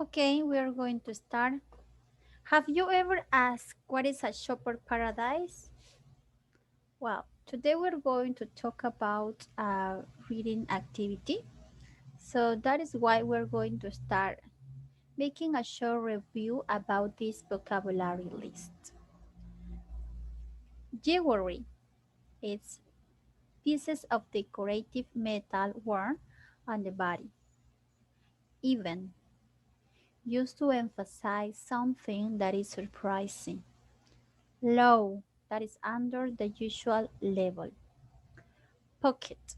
Okay, we are going to start. Have you ever asked what is a shopper paradise? Well, today we're going to talk about a reading activity. So that is why we're going to start making a short review about this vocabulary list. Jewelry. It's pieces of decorative metal worn on the body. Even used to emphasize something that is surprising. Low, that is under the usual level. Pocket,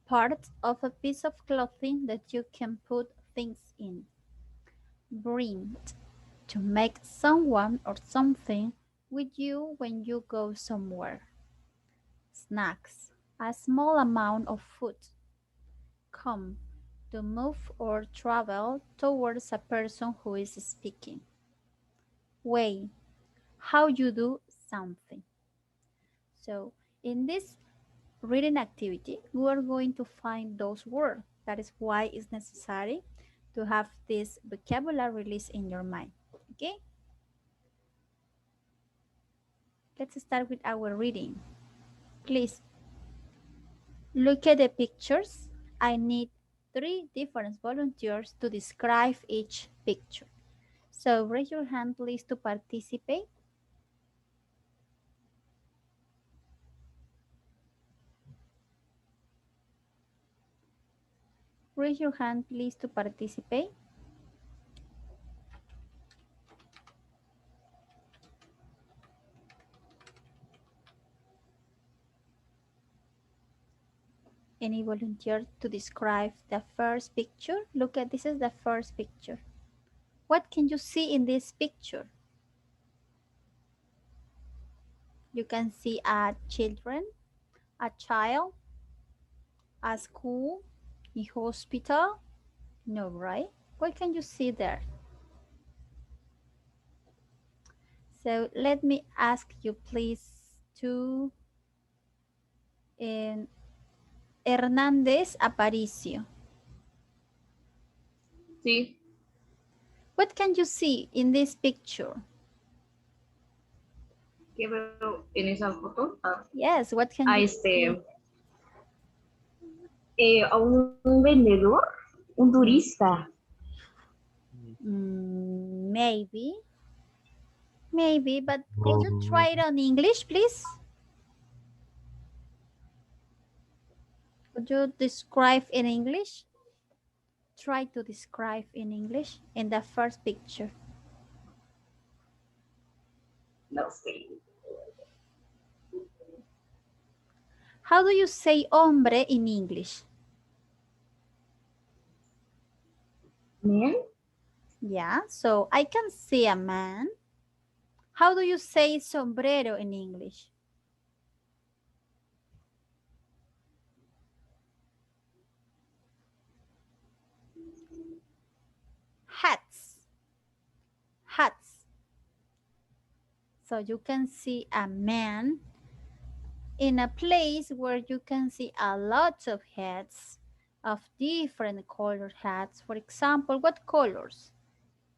part of a piece of clothing that you can put things in. Bring, to make someone or something with you when you go somewhere. Snacks, a small amount of food. Come, to move or travel towards a person who is speaking. Way, how you do something. So in this reading activity, we are going to find those words. That is why it's necessary to have this vocabulary list in your mind. Okay, let's start with our reading. Please look at the pictures. I need 3 different volunteers to describe each picture. So raise your hand please to participate. Raise your hand please to participate. Any volunteer to describe the first picture? Look at this is the first picture. What can you see in this picture? You can see a children, a child, a school, a hospital. No, right? What can you see there? So let me ask you please to Hernández Aparicio. Sí, What can you see in this picture? que veo en esa foto Yes, what a can you see? a un vendedor, un turista. Maybe, maybe, but could you try it on English, please? Could you describe in English? Try to describe in English in the first picture. No sé. How do you say hombre in English? Man, Yeah, so I can see a man. How do you say sombrero in English? Hats. Hats. So you can see a man in a place where you can see a lot of hats of different colored hats. For example, what colors?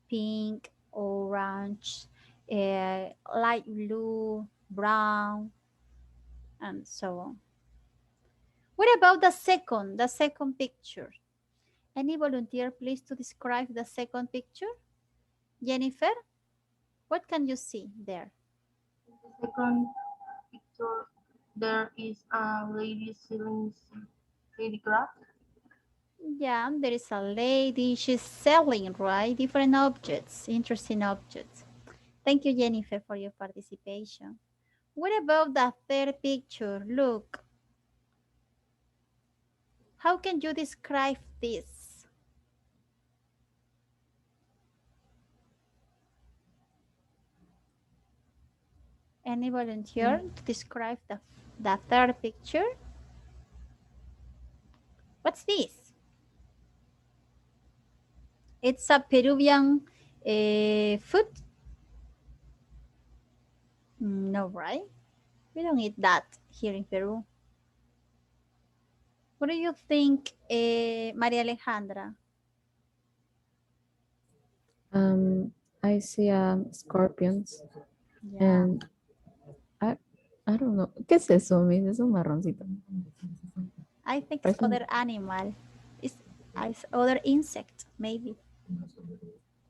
Pink, orange, light blue, brown, and so on. What about the second picture? Any volunteer please to describe the second picture? Jennifer, what can you see there? the second picture, there is a lady selling handicraft. Yeah, there is a lady, she's selling, right? Different objects, interesting objects. Thank you, Jennifer, for your participation. What about the third picture? Look, how can you describe this? Any volunteer to describe the third picture? What's this? It's a Peruvian food? No, right? We don't eat that here in Peru. What do you think, Maria Alejandra? I see scorpions Yeah. and I I don't know. ¿Qué es eso, Miss? Es un marroncito. I think it's Parece other animal. It's other insect, maybe.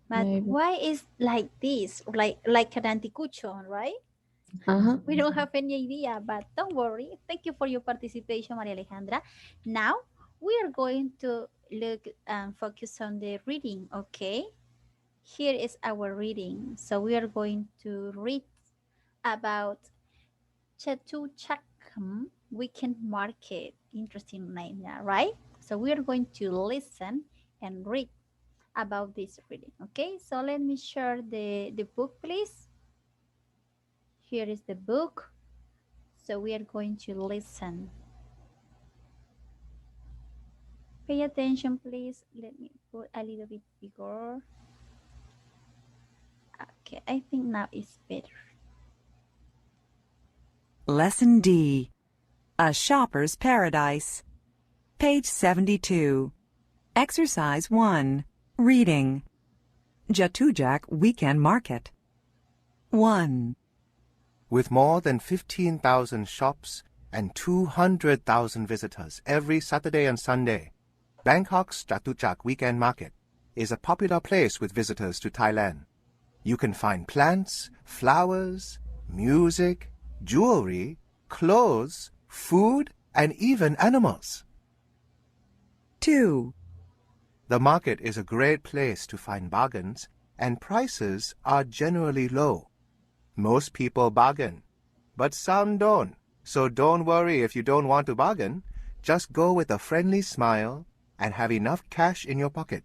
But maybe. why is like this? Like an anticucho, right? Ajá. We don't have any idea, but don't worry. Thank you for your participation, Maria Alejandra. Now we are going to look and focus on the reading, okay? Here is our reading. So we are going to read about Chatuchakam Weekend Market. Interesting name, yeah, right? So we are going to listen and read about this reading, okay? So let me share the book, please. Here is the book. So we are going to listen. Pay attention, please. Let me put a little bit bigger. Okay, I think now it's better. Lesson D. A Shopper's Paradise. Page 72. Exercise 1. Reading. Jatujak Weekend Market. 1. With more than 15,000 shops and 200,000 visitors every Saturday and Sunday, Bangkok's Chatuchak Weekend Market is a popular place with visitors to Thailand. You can find plants, flowers, music, jewelry, clothes, food, and even animals. 2. The market is a great place to find bargains, and prices are generally low. Most people bargain, but some don't. So don't worry if you don't want to bargain. Just go with a friendly smile and have enough cash in your pocket.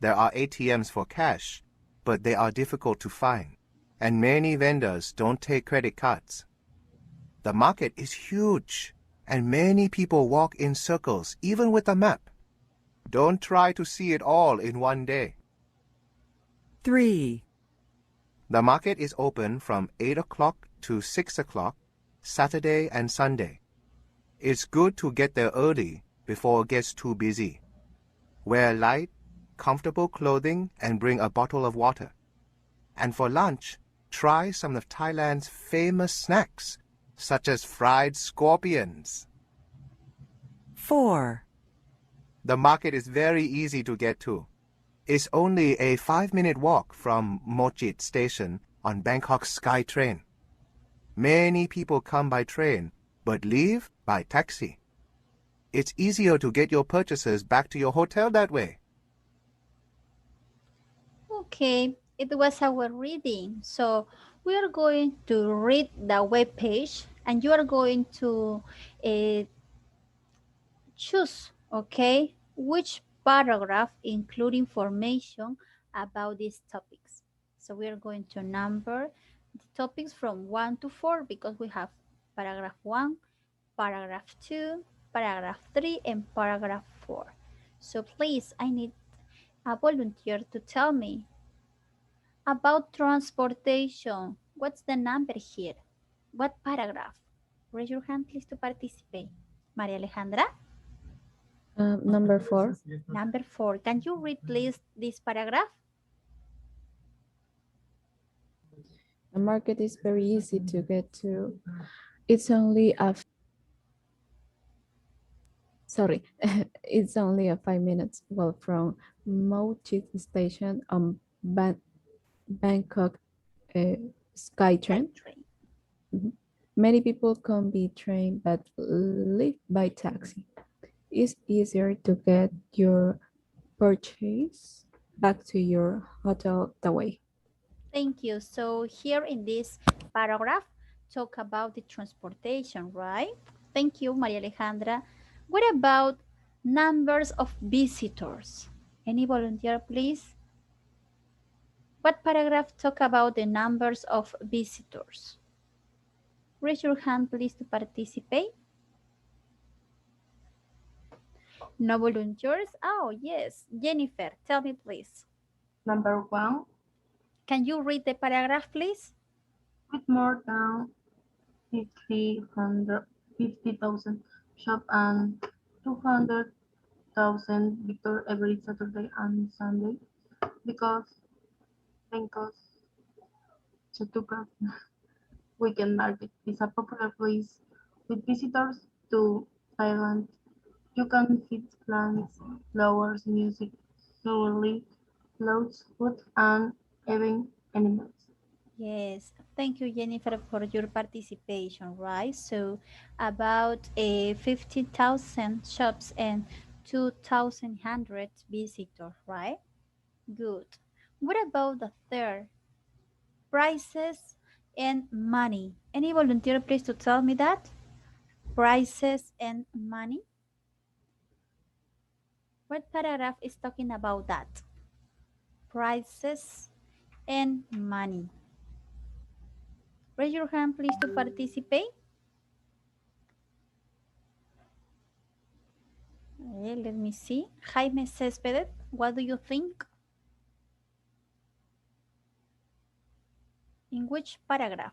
There are ATMs for cash, but they are difficult to find, and many vendors don't take credit cards. The market is huge, and many people walk in circles, even with a map. Don't try to see it all in one day. 3. The market is open from 8 o'clock to 6 o'clock, Saturday and Sunday. It's good to get there early before it gets too busy. Wear light, comfortable clothing and bring a bottle of water. And for lunch, try some of Thailand's famous snacks, such as fried scorpions. 4. The market is very easy to get to. It's only a 5-minute walk from Mochit Station on Bangkok Sky Train. Many people come by train, but leave by taxi. It's easier to get your purchases back to your hotel that way. Okay, it was our reading. So we are going to read the web page and you are going to uh, choose, okay, which paragraph include information about these topics. So we are going to number the topics from 1 to 4 because we have paragraph 1, paragraph 2, paragraph 3, and paragraph 4. So please, I need a volunteer to tell me about transportation. What's the number here? What paragraph? Raise your hand, please, to participate. Maria Alejandra? Number 4. Number 4. Can you read, please, this paragraph? The market is very easy to get to. It's only a sorry, it's only a 5 minutes walk from Mochit Station on Bangkok uh, SkyTrain. Mhm. Many people come by train but live by taxi. It's easier to get your purchase back to your hotel that way. Thank you. So here in this paragraph, talk about the transportation, right? Thank you, Maria Alejandra. What about numbers of visitors? Any volunteer, please? What paragraph talk about the numbers of visitors? Raise your hand, please, to participate. No volunteers? Oh, yes. Jennifer, tell me, please. Number 1, Can you read the paragraph, please? with more than 50,000 shop and 200,000 victor every Saturday and Sunday, because Bangkok's Chatuka Weekend Market is a popular place with visitors to Thailand. You can feed plants, flowers, music, jewelry, clothes, food, and even animals. Yes, thank you, Jennifer, for your participation, right? So, about 50,000 shops and 2,100 visitors, right? Good. What about the third? Prices and money. Any volunteer, please, to tell me that? Prices and money. What paragraph is talking about that? Prices and money. Raise your hand, please, to participate. Let me see. Jaime Céspedes, what do you think? In which paragraph?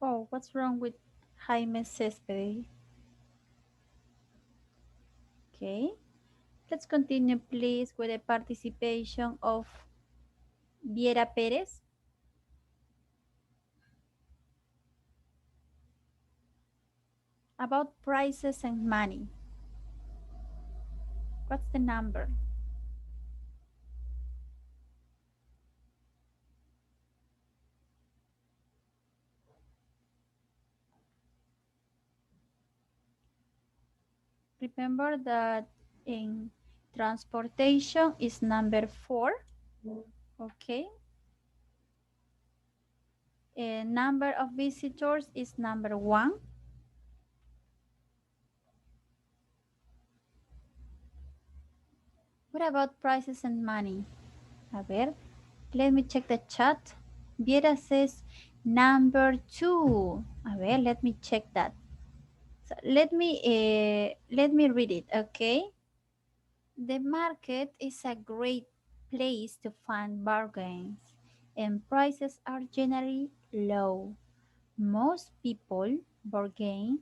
Oh, what's wrong with Jaime Céspedes? Okay, let's continue, please, with the participation of Viera Pérez. About prices and money. What's the number? Remember that in transportation is number 4. Okay. Number of visitors is number 1. What about prices and money? A ver, let me check the chat. Viera says number 2. A ver, let me check that. So let me read it, okay? The market is a great place to find bargains, and prices are generally low. Most people bargain,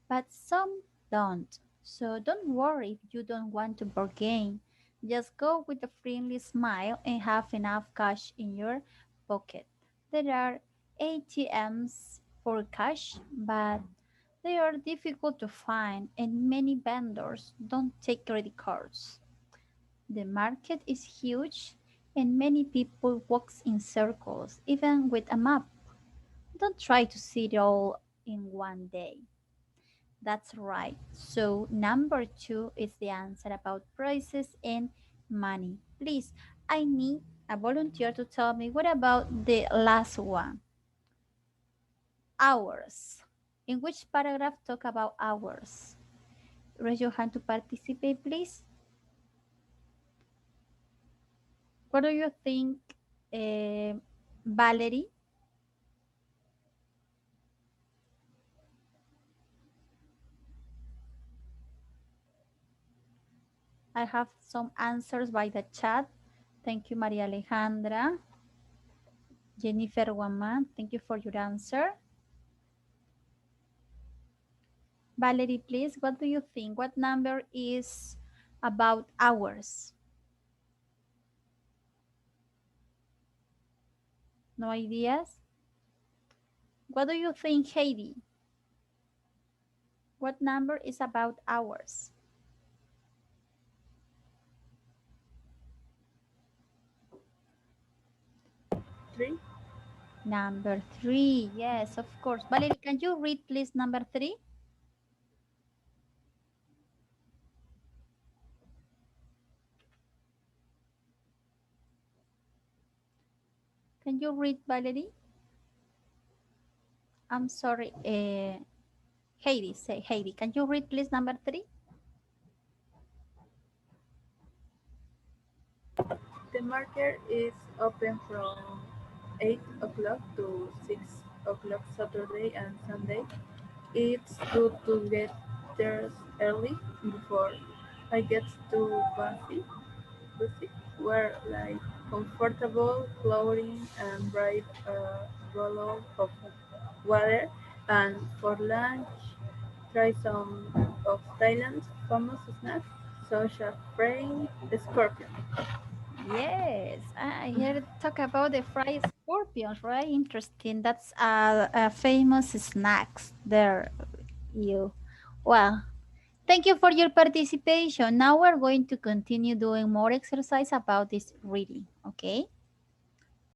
but some don't. So don't worry if you don't want to bargain. Just go with a friendly smile and have enough cash in your pocket. There are ATMs for cash, but they are difficult to find and many vendors don't take credit cards. The market is huge and many people walk in circles even with a map. Don't try to see it all in one day. That's right. So, number 2 is the answer about prices and money. Please, I need a volunteer to tell me what about the last one? Hours. In which paragraph talk about hours? Raise your hand to participate, please. What do you think, Valerie? I have some answers by the chat. Thank you, Maria Alejandra. Jennifer Waman, thank you for your answer. Valerie, please, what do you think? What number is about hours? No ideas? What do you think, Heidi? What number is about hours? 3. Number 3, yes, of course. Valerie, can you read, please, number 3? Can you read, Valerie? I'm sorry, Heidi, say Heidi. Can you read, please, number 3? The market is open from 8 o'clock to 6 o'clock Saturday and Sunday. It's good to get there early before I get too busy. Wear like comfortable clothing and bring a bottle of water. And for lunch, try some of Thailand's famous snacks, such as fried scorpion. Yes, I heard talk about the fried scorpions, right? Interesting. That's a famous snacks there. You, well, thank you for your participation. Now we're going to continue doing more exercise about this reading, okay?